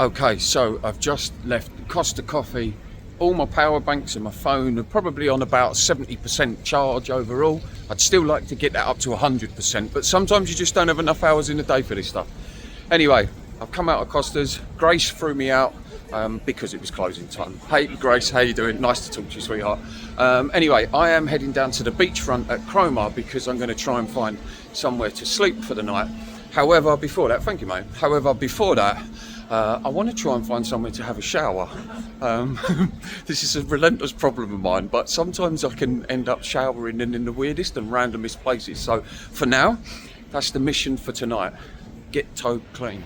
Okay, so I've just left Costa Coffee. All my power banks and my phone are probably on about 70% charge overall. I'd still like to get that up to 100%, but sometimes you just don't have enough hours in the day for this stuff. Anyway, I've come out of Costa's. Grace threw me out because it was closing time. Hey Grace, how you doing? Nice to talk to you, sweetheart. Anyway, I am heading down to the beachfront at Cromer because I'm going to try and find somewhere to sleep for the night. However, before that, thank you, mate. However, before that, I want to try and find somewhere to have a shower. This is a relentless problem of mine, but sometimes I can end up showering in the weirdest and randomest places. So for now, that's the mission for tonight. Get toe clean.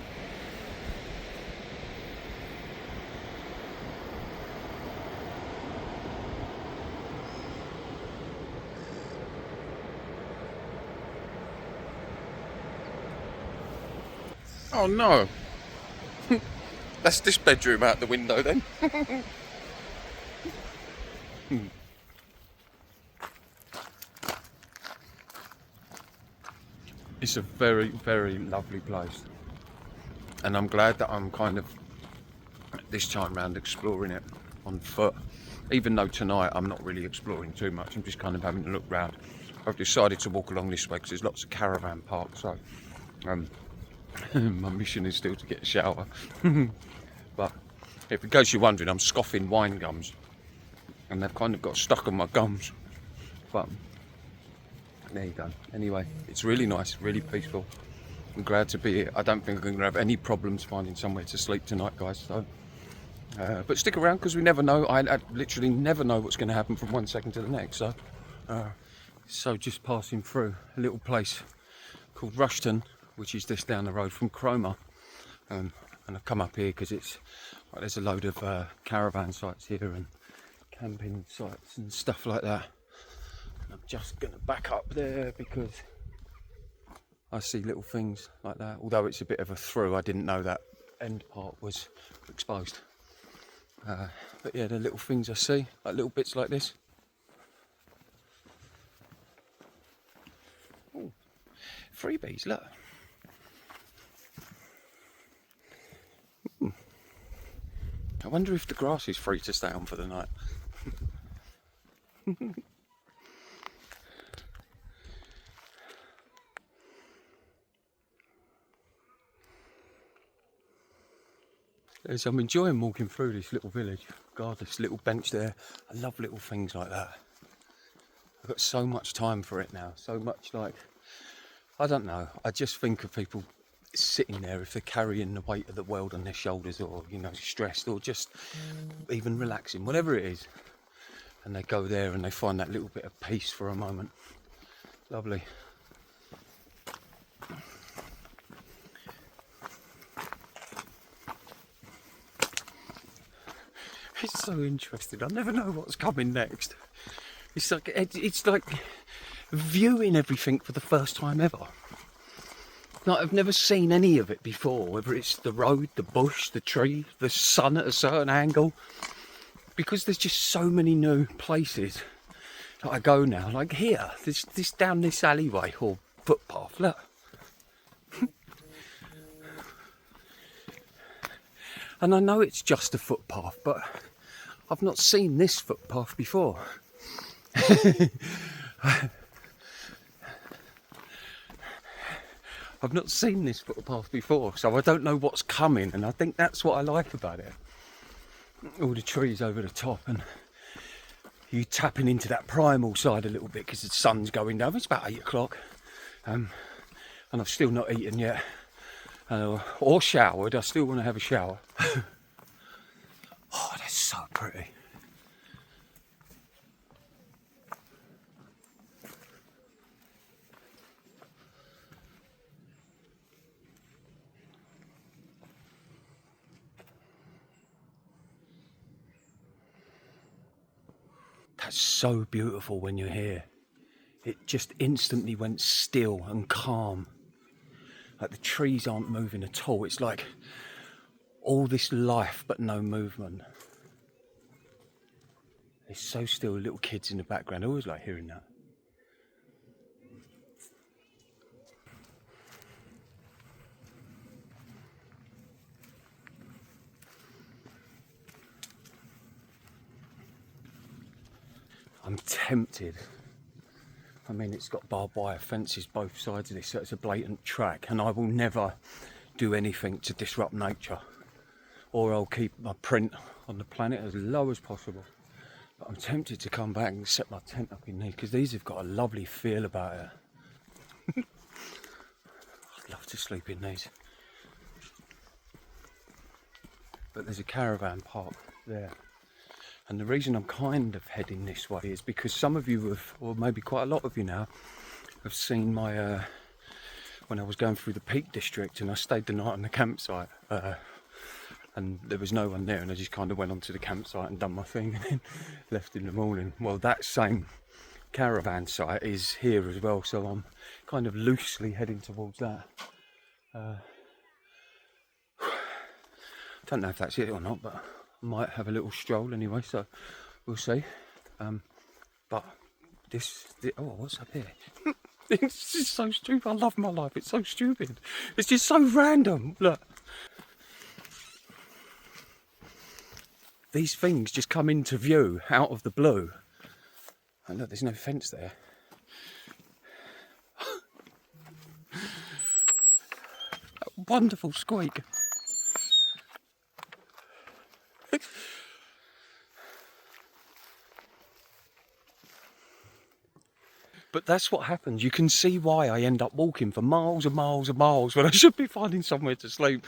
Oh no. That's this bedroom out the window then. It's a very, very lovely place. And I'm glad that I'm kind of, this time round, exploring it on foot. Even though tonight I'm not really exploring too much, I'm just kind of having a look round. I've decided to walk along this way because there's lots of caravan parks, so my mission is still to get a shower. But if in case you're wondering, I'm scoffing wine gums and they've kind of got stuck on my gums. But there you go. Anyway, it's really nice, really peaceful. I'm glad to be here. I don't think I'm going to have any problems finding somewhere to sleep tonight, guys. So, but stick around because we never know. I literally never know what's going to happen from one second to the next. So just passing through a little place called Rushton, which is just down the road from Cromer. And I've come up here because it's well, there's a load of caravan sites here and camping sites and stuff like that. And I'm just going to back up there because I see little things like that. Although it's a bit of a through, I didn't know that end part was exposed. But yeah, the little things I see, like little bits like this. Ooh, freebies, look. I wonder if the grass is free to stay on for the night. I'm enjoying walking through this little village. God, this little bench there. I love little things like that. I've got so much time for it now. So much like, I don't know. I just think of people sitting there if they're carrying the weight of the world on their shoulders or, you know, stressed or just even relaxing, whatever it is. And they go there and they find that little bit of peace for a moment. Lovely. It's so interesting. I never know what's coming next. It's like viewing everything for the first time ever. Like I've never seen any of it before, whether it's the road, the bush, the tree, the sun at a certain angle. Because there's just so many new places that I go now. Like here, this down this alleyway or footpath, look. And I know it's just a footpath, but I've not seen this footpath before. I've not seen this footpath before, so I don't know what's coming, and I think that's what I like about it. All the trees over the top, and you tapping into that primal side a little bit because the sun's going down. It's about 8 o'clock, and I've still not eaten yet, or showered. I still want to have a shower. Oh, that's so pretty. That's so beautiful when you're here. It just instantly went still and calm. Like the trees aren't moving at all. It's like all this life but no movement. It's so still. Little kids in the background. I always like hearing that. I'm tempted. I mean, it's got barbed wire fences both sides of this, so it's a blatant track, and I will never do anything to disrupt nature, or I'll keep my print on the planet as low as possible. But I'm tempted to come back and set my tent up in these, because these have got a lovely feel about it. I'd love to sleep in these. But there's a caravan park there. And the reason I'm kind of heading this way is because some of you have, or maybe quite a lot of you now, have seen my, when I was going through the Peak District and I stayed the night on the campsite, and there was no one there, and I just kind of went onto the campsite and done my thing and then left in the morning. Well, that same caravan site is here as well, so I'm kind of loosely heading towards that. Don't know if that's it or not, but I might have a little stroll anyway, so we'll see. But oh, what's up here? It's just so stupid. I love my life. It's so stupid. It's just so random. Look. These things just come into view out of the blue. And look, there's no fence there. A wonderful squeak. But that's what happens. You can see why I end up walking for miles and miles and miles when I should be finding somewhere to sleep.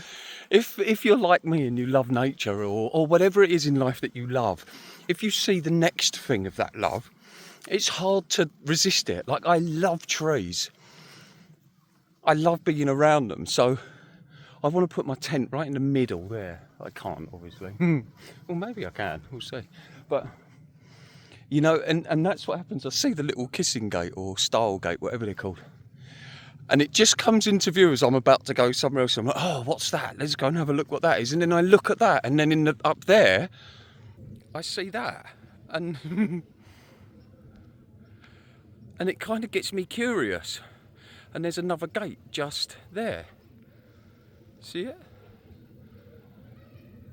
If you're like me and you love nature or whatever it is in life that you love, if you see the next thing of that love, it's hard to resist it. Like, I love trees. I love being around them. So I want to put my tent right in the middle there. I can't, obviously. Well, maybe I can. We'll see. But... you know, and that's what happens. I see the little kissing gate or stile gate, whatever they're called. And it just comes into view as I'm about to go somewhere else. I'm like, oh, what's that? Let's go and have a look what that is. And then I look at that. And then up there, I see that. And and it kind of gets me curious. And there's another gate just there. See it?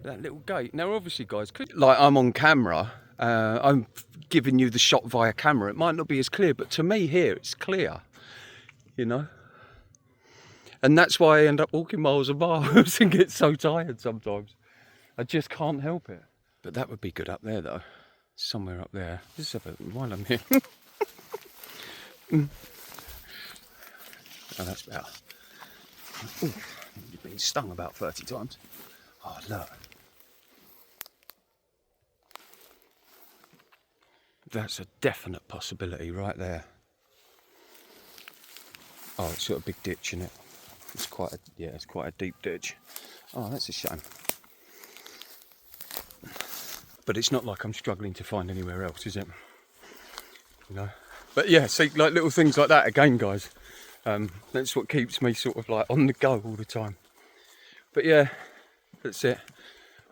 That little gate. Now, obviously, guys, like, I'm on camera. I'm giving you the shot via camera. It might not be as clear, but to me here, it's clear, you know? And that's why I end up walking miles and miles and get so tired sometimes. I just can't help it. But that would be good up there, though. Somewhere up there. Let's have a, while I'm here. Oh, that's better. Ooh, you've been stung about 30 times. Oh, look. That's a definite possibility right there. Oh, it's got a big ditch in it. It's quite a deep ditch. Oh, that's a shame. But it's not like I'm struggling to find anywhere else, is it? You know. But yeah, see, like little things like that again, guys. That's what keeps me sort of like on the go all the time. But yeah, that's it.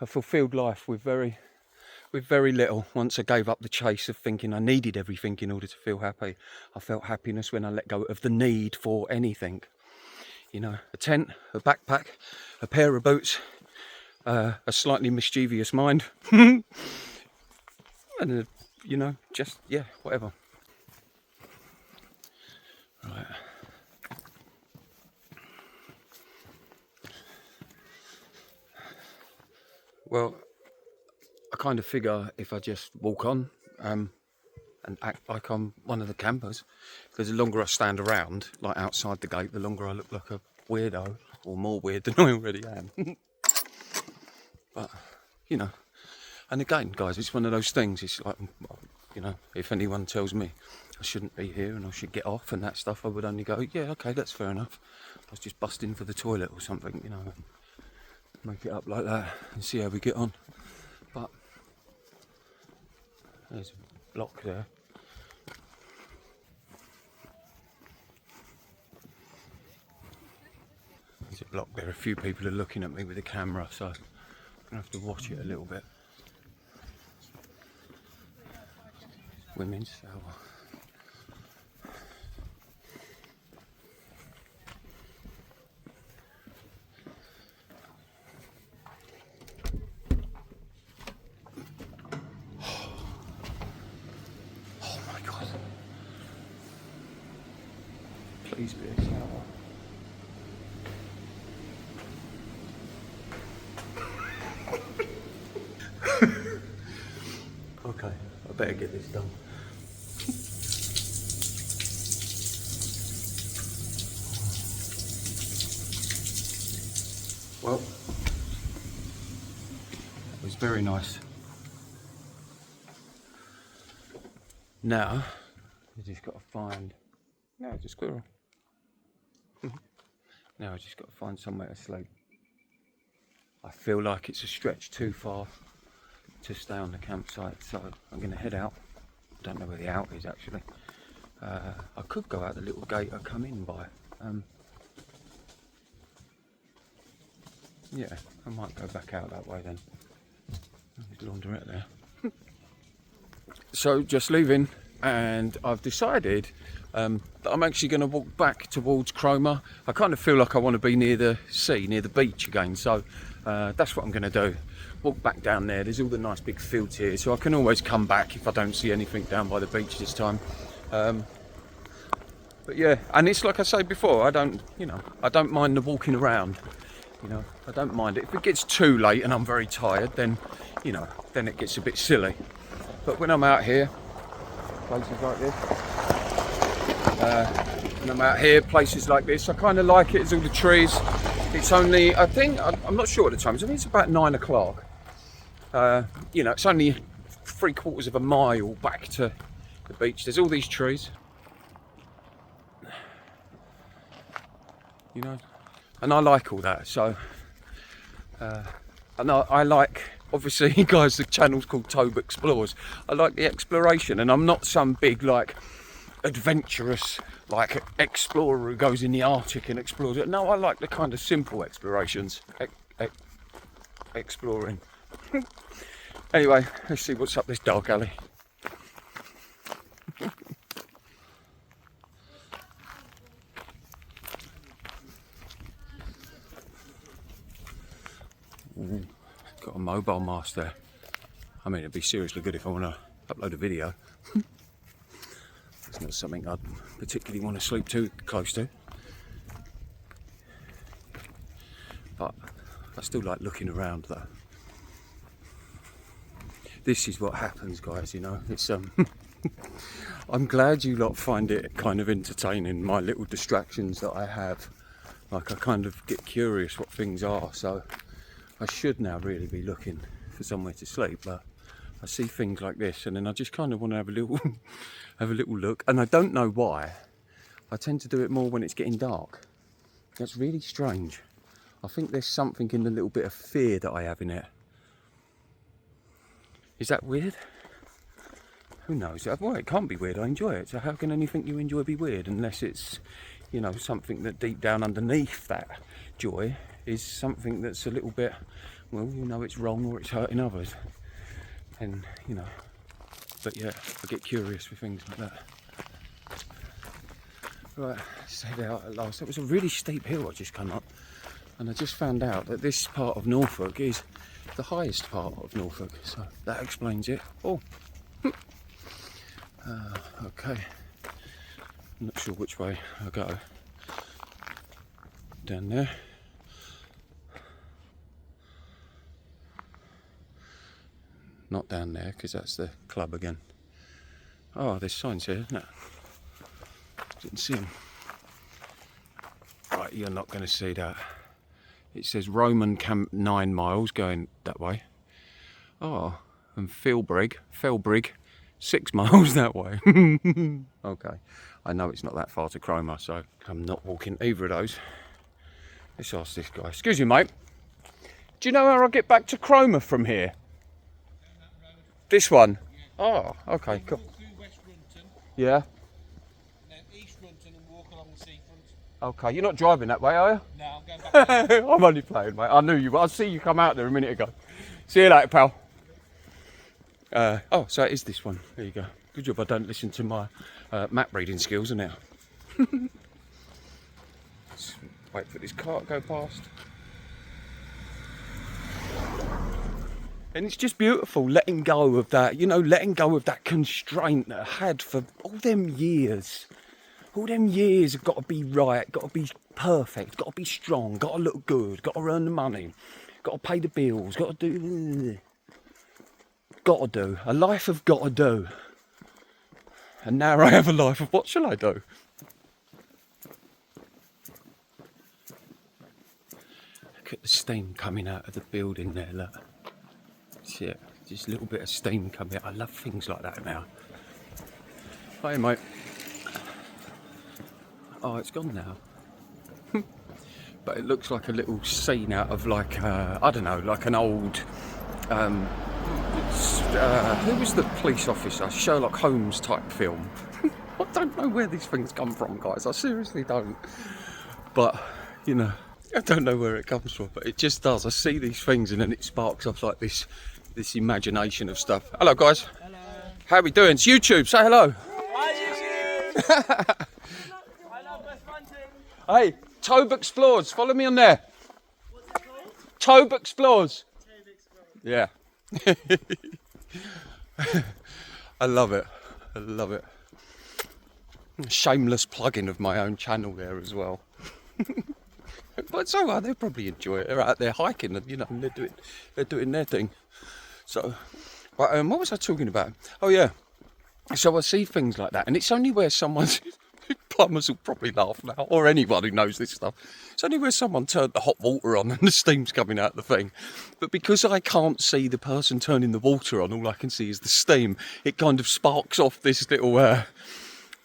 A fulfilled life with very little. Once I gave up the chase of thinking I needed everything in order to feel happy, I felt happiness when I let go of the need for anything. You know, a tent, a backpack, a pair of boots, a slightly mischievous mind, and you know, just, yeah, whatever. Right. Well, I kind of figure if I just walk on and act like I'm one of the campers, because the longer I stand around, like outside the gate, the longer I look like a weirdo, or more weird than I already am. But, you know, and again, guys, it's one of those things. It's like, you know, if anyone tells me I shouldn't be here and I should get off and that stuff, I would only go, yeah, okay, that's fair enough. I was just busting for the toilet or something, you know, and make it up like that and see how we get on. But there's a block there. There's a block there. A few people are looking at me with the camera, so I'm gonna have to watch it a little bit. Women's shower. these bits out. Okay, I better get this done. Well, it was very nice. Now, I just got to find... No, it's a squirrel. Now I just got to find somewhere to sleep. I feel like it's a stretch too far to stay on the campsite, so I'm going to head out. I don't know where the out is actually. I could go out the little gate I come in by. Yeah, I might go back out that way then. There's a laundrette there. So just leaving, and I've decided that I'm actually going to walk back towards Cromer. I kind of feel like I want to be near the sea, near the beach again, so that's what I'm going to do. Walk back down there. There's all the nice big fields here, so I can always come back if I don't see anything down by the beach this time. But yeah, and it's like I say before, I don't mind the walking around. I don't mind it. If it gets too late and I'm very tired, then then it gets a bit silly. But when I'm out here, places like this, I kind of like it. It's all the trees. It's only, I think, I'm not sure at the time, I think it's about 9 o'clock. It's only 3/4 of a mile back to the beach. There's all these trees. And I like all that, so and I like, obviously, guys, the channel's called Tobe Explores. I like the exploration, and I'm not some big adventurous explorer who goes in the Arctic and explores it. No, I like the kind of simple explorations. Exploring. Anyway, let's see what's up this dark alley. Ooh, got a mobile mast there. I mean, it'd be seriously good if I want to upload a video. It's not something I'd particularly want to sleep too close to. But I still like looking around though. This is what happens, guys, it's I'm glad you lot find it kind of entertaining, my little distractions that I have. I kind of get curious what things are, so I should now really be looking for somewhere to sleep, but I see things like this and then I just kind of want to have a little have a little look, and I don't know why. I tend to do it more when it's getting dark. That's really strange. I think there's something in the little bit of fear that I have in it. Is that weird? Who knows? Well, it can't be weird. I enjoy it. So how can anything you enjoy be weird unless it's, something that deep down underneath that joy is something that's a little bit, well, it's wrong or it's hurting others. And, but yeah, I get curious with things like that. Right, let's head out at last. It was a really steep hill I just come up, and I just found out that this part of Norfolk is the highest part of Norfolk, so that explains it. Oh, okay. I'm not sure which way I go. Down there. Not down there, because that's the club again. Oh, there's signs here, isn't it? Didn't see them. Right, you're not going to see that. It says Roman Camp 9 miles going that way. Oh, and Felbrig 6 miles that way. Okay, I know it's not that far to Cromer, so I'm not walking either of those. Let's ask this guy. Excuse me, mate. Do you know how I get back to Cromer from here? This one? Oh, okay, cool. Walk through West Rushton, Yeah. and then East Rushton and walk along the seafront. Okay, you're not driving that way, are you? No, I'm going back. I'm only playing, mate. I knew you, but I see you come out there a minute ago. See you later, pal. Oh, so it is this one. There you go. Good job I don't listen to my map reading skills, isn't it? Let's wait for this car to go past. And it's just beautiful letting go of that, letting go of that constraint that I had for all them years. All them years have got to be right, got to be perfect, got to be strong, got to look good, got to earn the money, got to pay the bills, got to do... Got to do. A life of got to do. And now I have a life of what shall I do? Look at the steam coming out of the building there, look. See it? Just a little bit of steam coming out. I love things like that now. Hi mate. Oh, it's gone now. But it looks like a little scene out of like, I don't know, like an old, who was the police officer? Sherlock Holmes type film. I don't know where these things come from, guys. I seriously don't. But, you know, I don't know where it comes from, but it just does. I see these things and then it sparks off like this imagination of stuff. Hello, guys. Hello. How are we doing? It's YouTube. Say hello. Hi, YouTube. I love best hunting. Hey, Tobe Explores. Follow me on there. What's it called? Tobe Explores. Tobe Explores. Yeah. I love it. I love it. Shameless plugging of my own channel there as well. But so what? They'll probably enjoy it. They're out there hiking and, you know, they're doing their thing. So, but what was I talking about? Oh yeah. So I see things like that, and it's only where someone's plumbers will probably laugh now, or anyone who knows this stuff. It's only where someone turned the hot water on and the steam's coming out of the thing. But because I can't see the person turning the water on, all I can see is the steam. It kind of sparks off this little,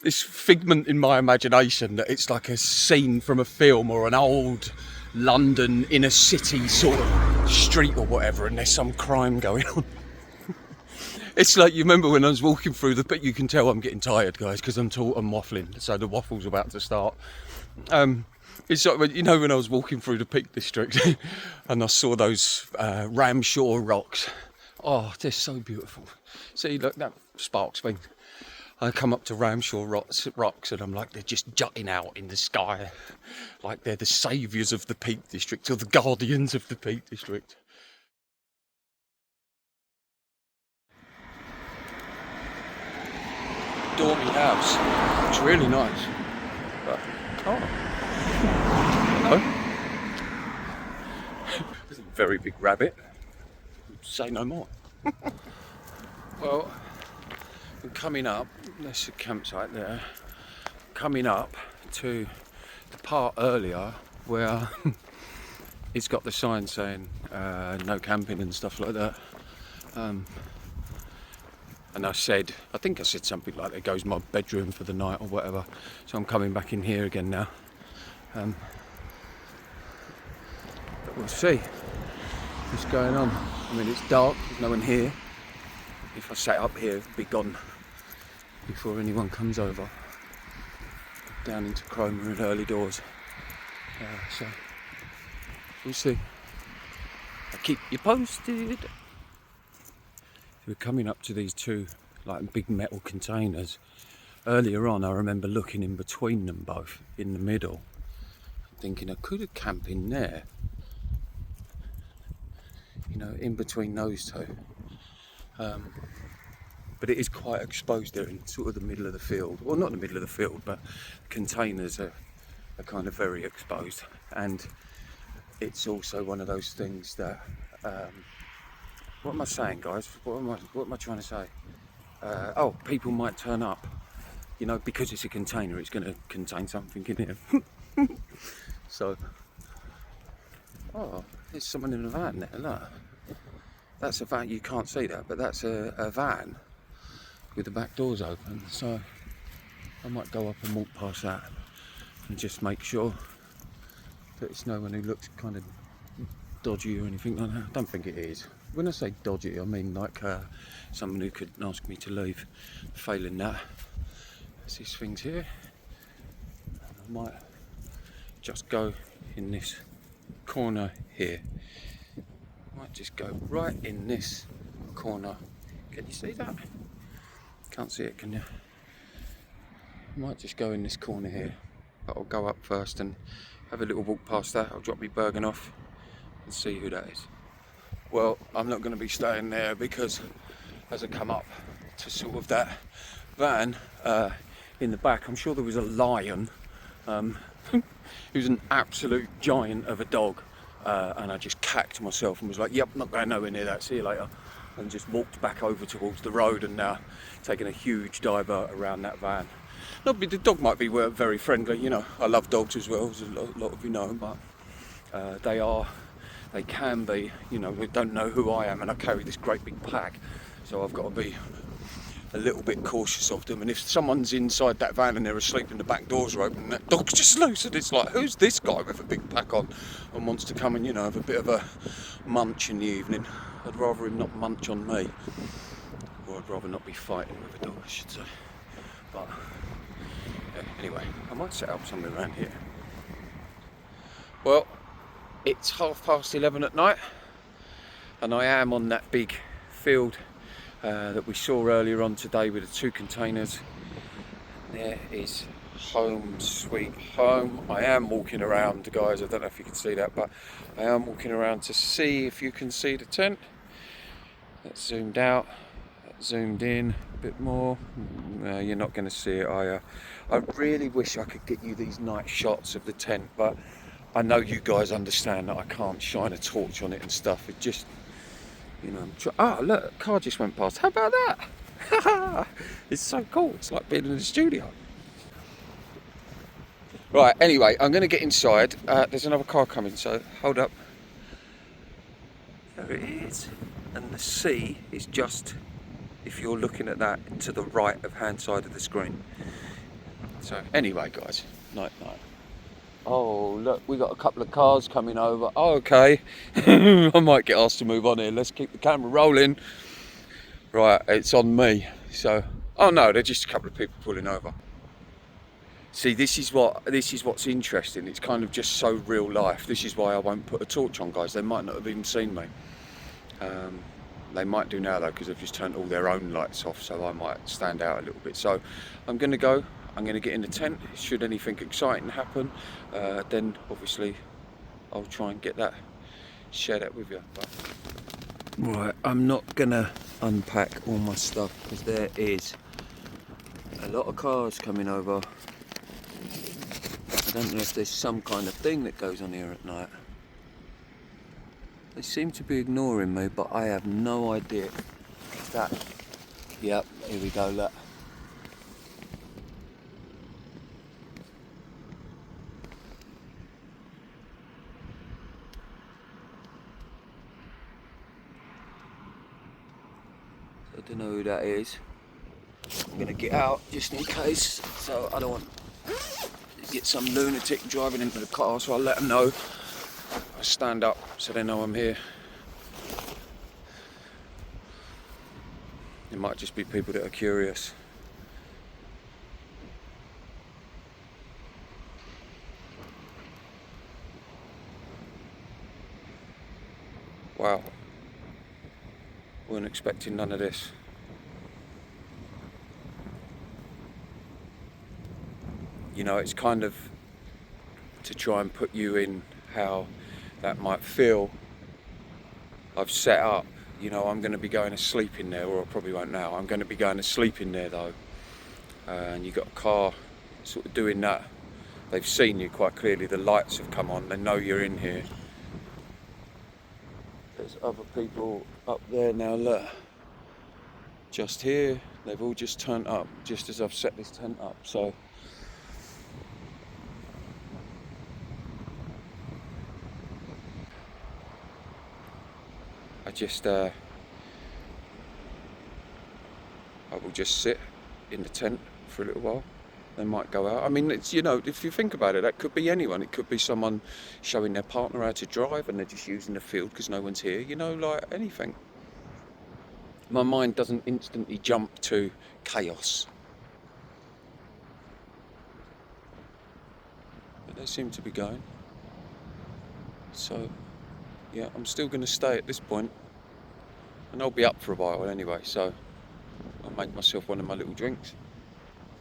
this figment in my imagination that it's like a scene from a film or an old London inner city sort of street or whatever, and there's some crime going on. It's like, you remember when I was walking through but you can tell I'm getting tired, guys, because I'm waffling, so the waffle's about to start. It's like, you know, when I was walking through the Peak District and I saw those Ramshore rocks. Oh, they're so beautiful. See, look, that sparks thing. I come up to Ramshore rocks and I'm like, they're just jutting out in the sky. Like they're the saviours of the Peak District, or the guardians of the Peak District. Dormy house. It's really nice. But, oh. Hello. There's a very big rabbit. Say no more. Well, I'm coming up. There's a campsite there. Coming up to the part earlier where it's got the sign saying no camping and stuff like that. And I think I said something like, there goes my bedroom for the night or whatever. So I'm coming back in here again now. But we'll see what's going on. I mean, it's dark, there's no one here. If I sat up here, it'd be gone before anyone comes over. Down into Cromer at early doors. So we'll see. I'll keep you posted. We're coming up to these two like big metal containers. Earlier on, I remember looking in between them both, in the middle, thinking I could have camped in there, you know, in between those two. But it is quite exposed there in sort of the middle of the field. Well, not the middle of the field, but the containers are kind of very exposed. And it's also one of those things that what am I saying, guys? What am I trying to say? Oh, people might turn up, you know, because it's a container, it's going to contain something in here. So, oh, there's someone in a van there, look. That's a van, you can't see that, but that's a van with the back doors open. So, I might go up and walk past that and just make sure that it's no one who looks kind of dodgy or anything like that. I don't think it is. When I say dodgy, I mean like someone who could ask me to leave. Failing that, there's these things here. I might just go in this corner here. Might just go right in this corner. Can you see that? Can't see it, can you? Might just go in this corner here. But I'll go up first and have a little walk past that. I'll drop my Bergen off and see who that is. Well, I'm not going to be staying there because as I come up to sort of that van, in the back. I'm sure there was a lion. He was an absolute giant of a dog, and I just cacked myself and was like, yep, not going nowhere near that, see you later, and just walked back over towards the road and taking a huge divert around that van. The dog might be very friendly, you know, I love dogs as well, as a lot of you know, but they can be, you know, they don't know who I am, and I carry this great big pack, so I've got to be a little bit cautious of them. And if someone's inside that van and they're asleep and the back doors are open and that dog's just loose, and it's like, who's this guy with a big pack on and wants to come and, you know, have a bit of a munch in the evening? I'd rather him not munch on me, or I'd rather not be fighting with a dog, I should say. But yeah, anyway, I might set up somewhere around here. Well, it's 11:30 at night, and I am on that big field that we saw earlier on today with the 2 containers. There is home sweet home. I am walking around, guys, I don't know if you can see that, but I am walking around to see if you can see the tent. That's zoomed out, that's zoomed in a bit more. No, you're not going to see it, are you? I really wish I could get you these night shots of the tent, but I know you guys understand that I can't shine a torch on it and stuff. It just, you know, oh look, a car just went past. How about that? It's so cool. It's like being in the studio. Right, anyway, I'm going to get inside. There's another car coming, so hold up. There it is. And the sea is just, if you're looking at that, to the right of hand side of the screen. So anyway, guys, night. Oh, look, we got a couple of cars coming over. Oh, okay. I might get asked to move on here. Let's keep the camera rolling. Right, it's on me. So, oh no, they're just a couple of people pulling over. See, this is what's interesting. It's kind of just so real life. This is why I won't put a torch on, guys. They might not have even seen me. They might do now though, because they've just turned all their own lights off, so I might stand out a little bit. So I'm going to go. I'm going to get in the tent. Should anything exciting happen, then obviously I'll try and share that with you. But... Right, I'm not going to unpack all my stuff because there is a lot of cars coming over. I don't know if there's some kind of thing that goes on here at night. They seem to be ignoring me, but I have no idea. Yep, here we go, look. I don't know who that is. I'm gonna get out just in case, so I don't want to get some lunatic driving into the car, so I'll let them know. I stand up so they know I'm here. It might just be people that are curious. Wow. Weren't expecting none of this. You know, it's kind of to try and put you in how that might feel. I've set up, you know, I'm going to be going to sleep in there, or I probably won't now. I'm going to be going to sleep in there though. And you've got a car sort of doing that. They've seen you quite clearly, the lights have come on, they know you're in here. There's other people up there now, look. Just here, they've all just turned up, just as I've set this tent up, so. I will just sit in the tent for a little while. They might go out. I mean, it's, you know, if you think about it, that could be anyone. It could be someone showing their partner how to drive and they're just using the field because no one's here, you know, like anything. My mind doesn't instantly jump to chaos. But they seem to be going. So, yeah, I'm still going to stay at this point. And I'll be up for a while anyway, so I'll make myself one of my little drinks.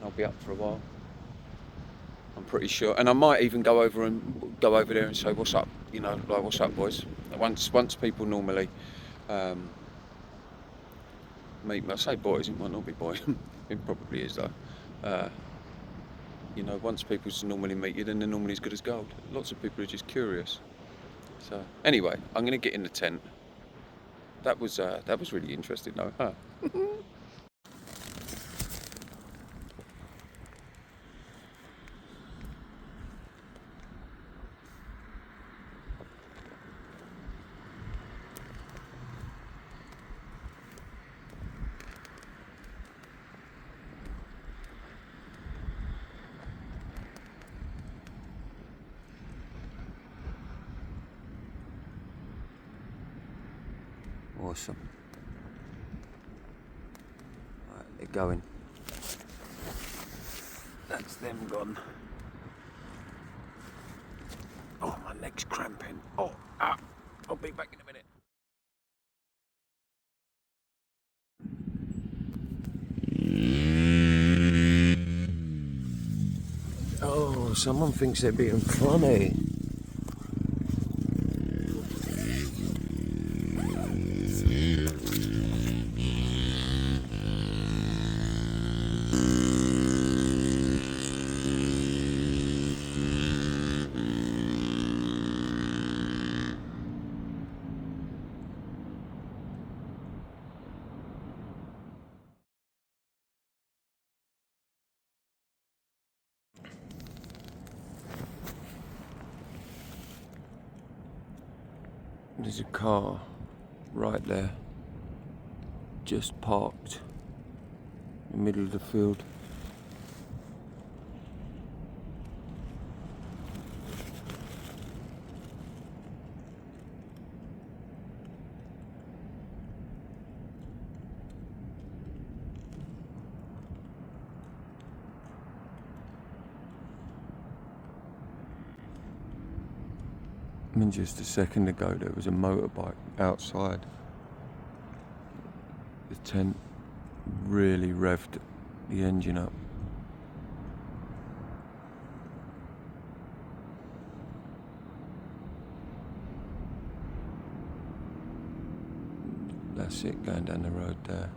I'll be up for a while. I'm pretty sure, and I might even go over there and say, "What's up?" You know, like, "What's up, boys?" Once people normally meet me, I say boys. It might not be boys. It probably is though. you know, once people normally meet you, then they're normally as good as gold. Lots of people are just curious. So anyway, I'm going to get in the tent. That was really interesting though, huh? Awesome. Right, they're going. That's them gone. Oh, my leg's cramping. Oh, ah, I'll be back in a minute. Oh, someone thinks they're being funny. There's a car right there, just parked in the middle of the field. I mean, just a second ago there was a motorbike outside the tent, really revved the engine up. That's it, going down the road there.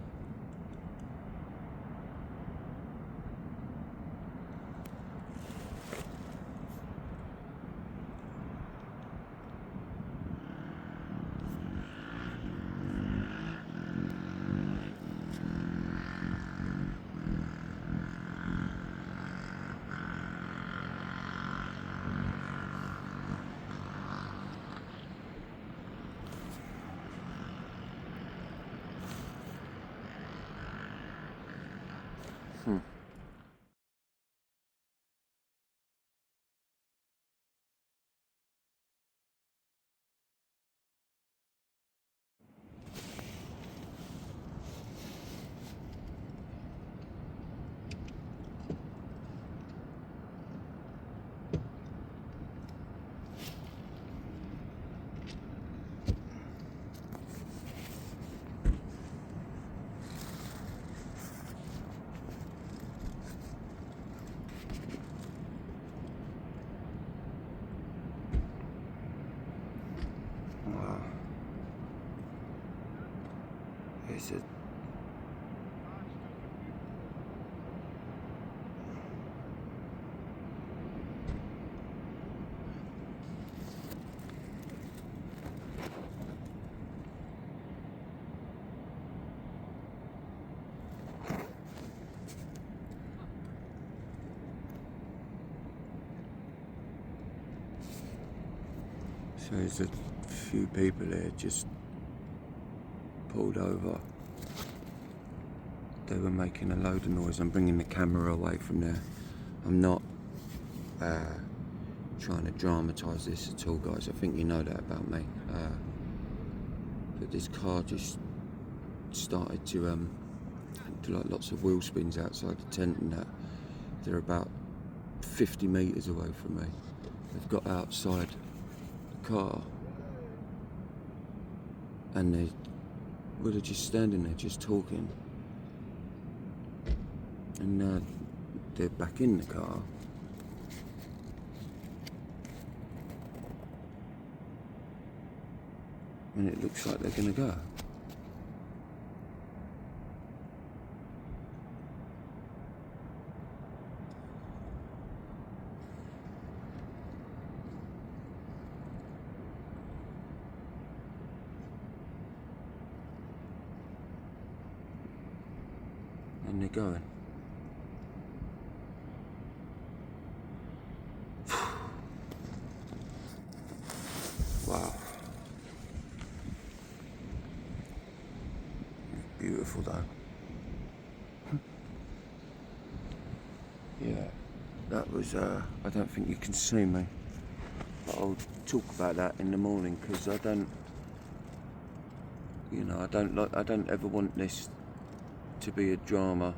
Wow. Is it? So there's a few people here just pulled over. They were making a load of noise. I'm bringing the camera away from there. I'm not trying to dramatise this at all, guys. I think you know that about me. But this car just started to do like lots of wheel spins outside the tent and that. They're about 50 metres away from me. They've got outside the car and they're just standing there, just talking. And now they're back in the car. And it looks like they're gonna go. And they're going. Wow. Beautiful though. Yeah, that was, I don't think you can see me. But I'll talk about that in the morning, because I don't, you know, I don't ever want this to be a drama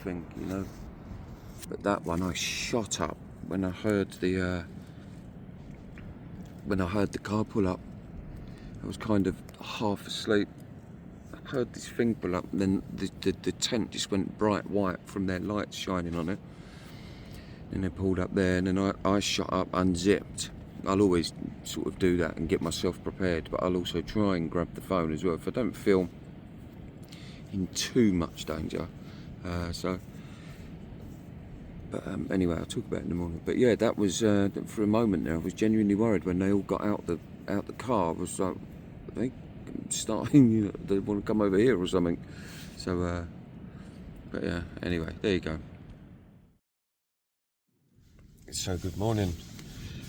thing, you know. But that one, I shot up when I heard the car pull up. I was kind of half asleep. I heard this thing pull up, and then the tent just went bright white from their lights shining on it. And they pulled up there, and then I shot up, unzipped. I'll always sort of do that and get myself prepared, but I'll also try and grab the phone as well if I don't feel in too much danger. Anyway, I'll talk about it in the morning. But yeah, that was for a moment there. I was genuinely worried when they all got out the car. I was like, are they starting? You know, they want to come over here or something. So, but yeah. Anyway, there you go. So good morning.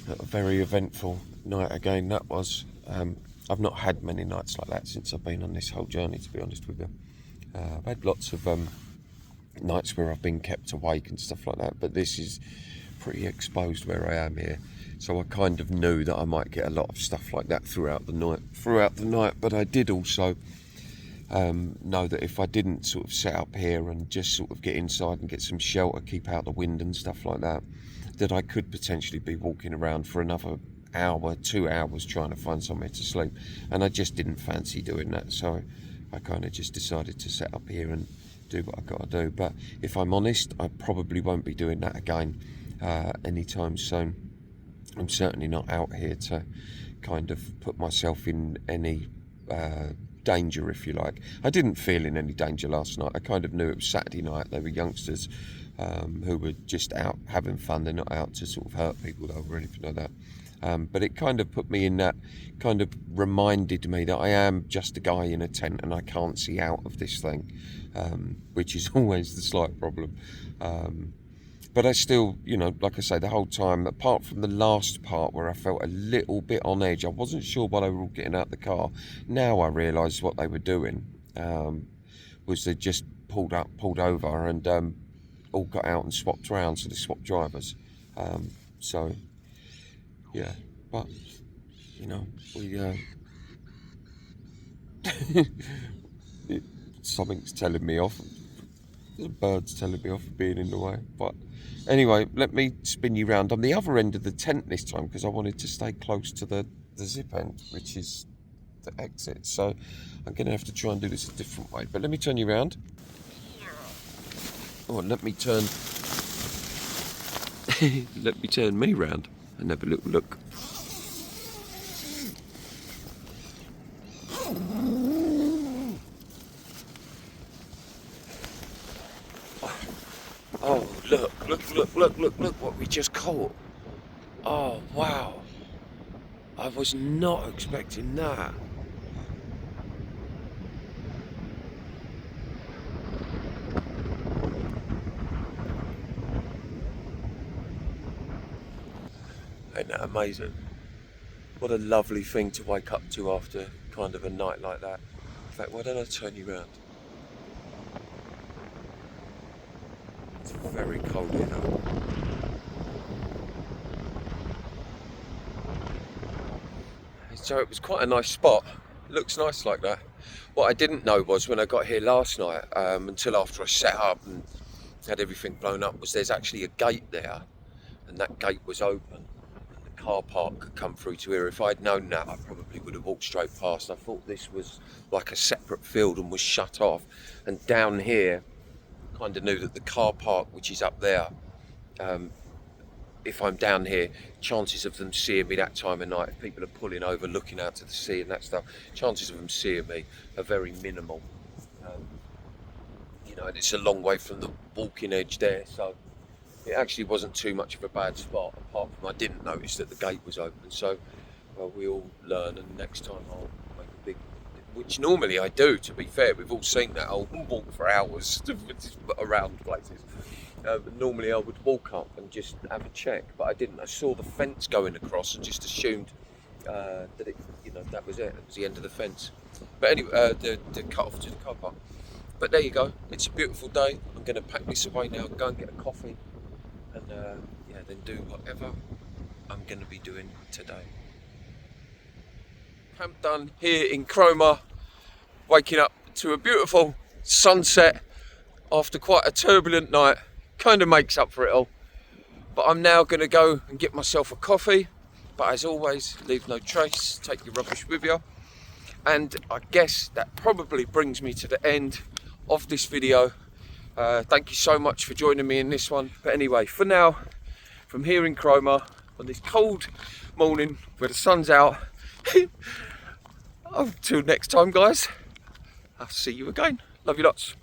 A very eventful night again. That was. I've not had many nights like that since I've been on this whole journey, to be honest with you. I've had lots of nights where I've been kept awake and stuff like that, but this is pretty exposed where I am here, so I kind of knew that I might get a lot of stuff like that throughout the night. But I did also know that if I didn't sort of set up here and just sort of get inside and get some shelter, keep out the wind and stuff like that, that I could potentially be walking around for another hour, 2 hours trying to find somewhere to sleep, and I just didn't fancy doing that, so I kind of just decided to set up here and do what I've got to do. But if I'm honest, I probably won't be doing that again anytime soon. I'm certainly not out here to kind of put myself in any danger, if you like. I didn't feel in any danger last night. I kind of knew it was Saturday night. They were youngsters who were just out having fun. They're not out to sort of hurt people though, or anything like that. But it kind of put me in that, kind of reminded me that I am just a guy in a tent and I can't see out of this thing, which is always the slight problem. But I still, you know, like I say, the whole time, apart from the last part where I felt a little bit on edge, I wasn't sure why they were all getting out of the car. Now I realise what they were doing was they just pulled over and all got out and swapped around, so they swapped drivers. So, yeah, but, you know, something's telling me off. The bird's telling me off for being in the way. But anyway, let me spin you round on the other end of the tent this time, because I wanted to stay close to the zip end, which is the exit. So I'm going to have to try and do this a different way. But let me turn you round. Oh, let me turn me round and have a little look. Oh, look what we just caught. Oh, wow. I was not expecting that. Ain't that amazing? What a lovely thing to wake up to after kind of a night like that. In fact, why don't I turn you round? It's very cold here though. So it was quite a nice spot. Looks nice like that. What I didn't know was when I got here last night, until after I set up and had everything blown up, was there's actually a gate there, and that gate was open. The car park could come through to here. If I'd known that, I probably would have walked straight past. I thought this was like a separate field and was shut off. And down here, kind of knew that the car park, which is up there, if I'm down here, chances of them seeing me that time of night, if people are pulling over, looking out to the sea and that stuff, chances of them seeing me are very minimal. You know, and it's a long way from the walking edge there, so it actually wasn't too much of a bad spot, apart from I didn't notice that the gate was open. So, well, we all learn, and next time I'll make a big which normally I do, to be fair. We've all seen that. I'll walk for hours around places. Normally I would walk up and just have a check, but I didn't. I saw the fence going across and just assumed that it, that was it. It was the end of the fence. But anyway, the cut off to the car park. But there you go. It's a beautiful day. I'm going to pack this away now, go and get a coffee, and then do whatever I'm going to be doing today. Camp done here in Cromer, waking up to a beautiful sunset after quite a turbulent night. Kind of makes up for it all. But I'm now going to go and get myself a coffee. But as always, leave no trace, take your rubbish with you. And I guess that probably brings me to the end of this video. Thank you so much for joining me in this one. But anyway, for now, from here in Cromer, on this cold morning where the sun's out, until next time guys, I'll see you again. Love you lots.